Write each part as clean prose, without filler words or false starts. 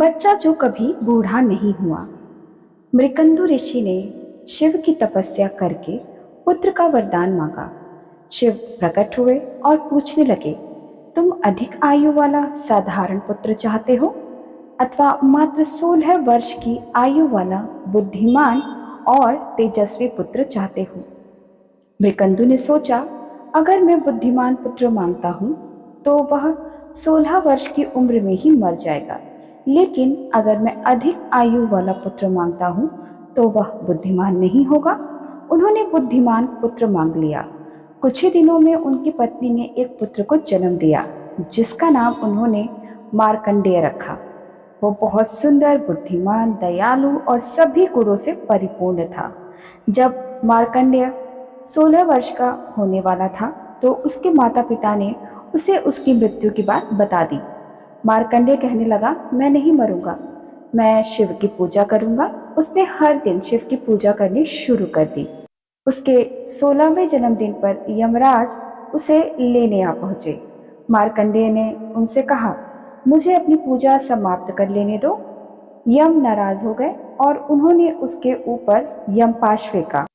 बच्चा जो कभी बूढ़ा नहीं हुआ। मृकंदु ऋषि ने शिव की तपस्या करके पुत्र का वरदान मांगा। शिव प्रकट हुए और पूछने लगे, तुम अधिक आयु वाला साधारण पुत्र चाहते हो अथवा मात्र 16 वर्ष की आयु वाला बुद्धिमान और तेजस्वी पुत्र चाहते हो। मृकंदु ने सोचा, अगर मैं बुद्धिमान पुत्र मांगता हूँ तो वह 16 वर्ष की उम्र में ही मर जाएगा, लेकिन अगर मैं अधिक आयु वाला पुत्र मांगता हूँ तो वह बुद्धिमान नहीं होगा। उन्होंने बुद्धिमान पुत्र मांग लिया। कुछ ही दिनों में उनकी पत्नी ने एक पुत्र को जन्म दिया, जिसका नाम उन्होंने मार्कंडेय रखा। वो बहुत सुंदर, बुद्धिमान, दयालु और सभी गुणों से परिपूर्ण था। जब मार्कंडेय 16 वर्ष का होने वाला था तो उसके माता पिता ने उसे उसकी मृत्यु की बात बता दी। मार्कंडेय कहने लगा, मैं नहीं मरूंगा, मैं शिव की पूजा करूंगा। उसने हर दिन शिव की पूजा करनी शुरू कर दी। उसके 16वें जन्मदिन पर यमराज उसे लेने आ पहुंचे। मार्कंडेय ने उनसे कहा, मुझे अपनी पूजा समाप्त कर लेने दो। यम नाराज हो गए और उन्होंने उसके ऊपर यमपाश फेंका।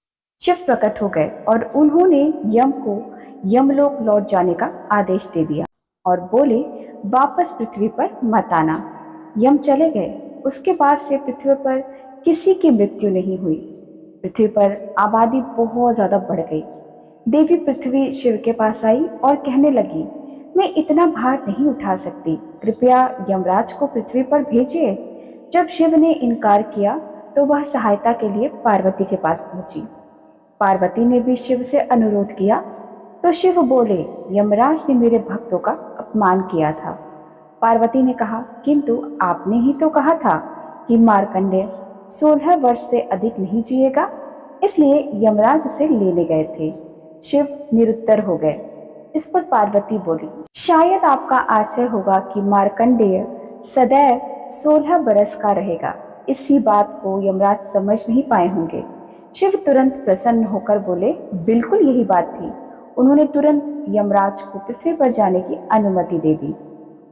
शिव प्रकट हो गए और उन्होंने यम को यमलोक लौट जाने का आदेश दे दिया और बोले, वापस पृथ्वी पर मत आना। यम चले गए। उसके बाद से पृथ्वी पर किसी की मृत्यु नहीं हुई। पृथ्वी पर आबादी बहुत ज्यादा बढ़ गई। देवी पृथ्वी शिव के पास आई और कहने लगी, मैं इतना भार नहीं उठा सकती, कृपया यमराज को पृथ्वी पर भेजिए। जब शिव ने इनकार किया तो वह सहायता के लिए पार्वती के पास पहुंची। पार्वती ने भी शिव से अनुरोध किया तो शिव बोले, यमराज ने मेरे भक्तों का अपमान किया था। पार्वती ने कहा, किंतु आपने ही तो कहा था कि मार्कंडेय 16 वर्ष से अधिक नहीं जिएगा, इसलिए यमराज उसे लेने गए थे। शिव निरुत्तर हो गए। इस पर पार्वती बोली, शायद आपका आशय होगा कि मार्कंडेय सदैव 16 बरस का रहेगा। इसी बात को यमराज समझ नहीं पाए होंगे। शिव तुरंत प्रसन्न होकर बोले, बिल्कुल यही बात थी। उन्होंने तुरंत यमराज को पृथ्वी पर जाने की अनुमति दे दी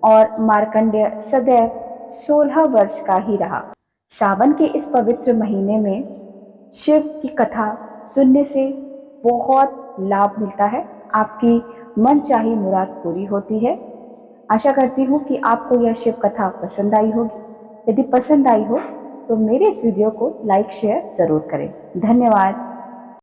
और मार्कंडेय सदैव 16 वर्ष का ही रहा। सावन के इस पवित्र महीने में शिव की कथा सुनने से बहुत लाभ मिलता है। आपकी मनचाही मुराद पूरी होती है। आशा करती हूँ कि आपको यह शिव कथा पसंद आई होगी। यदि पसंद आई हो तो मेरे इस वीडियो को लाइक शेयर जरूर करें। धन्यवाद।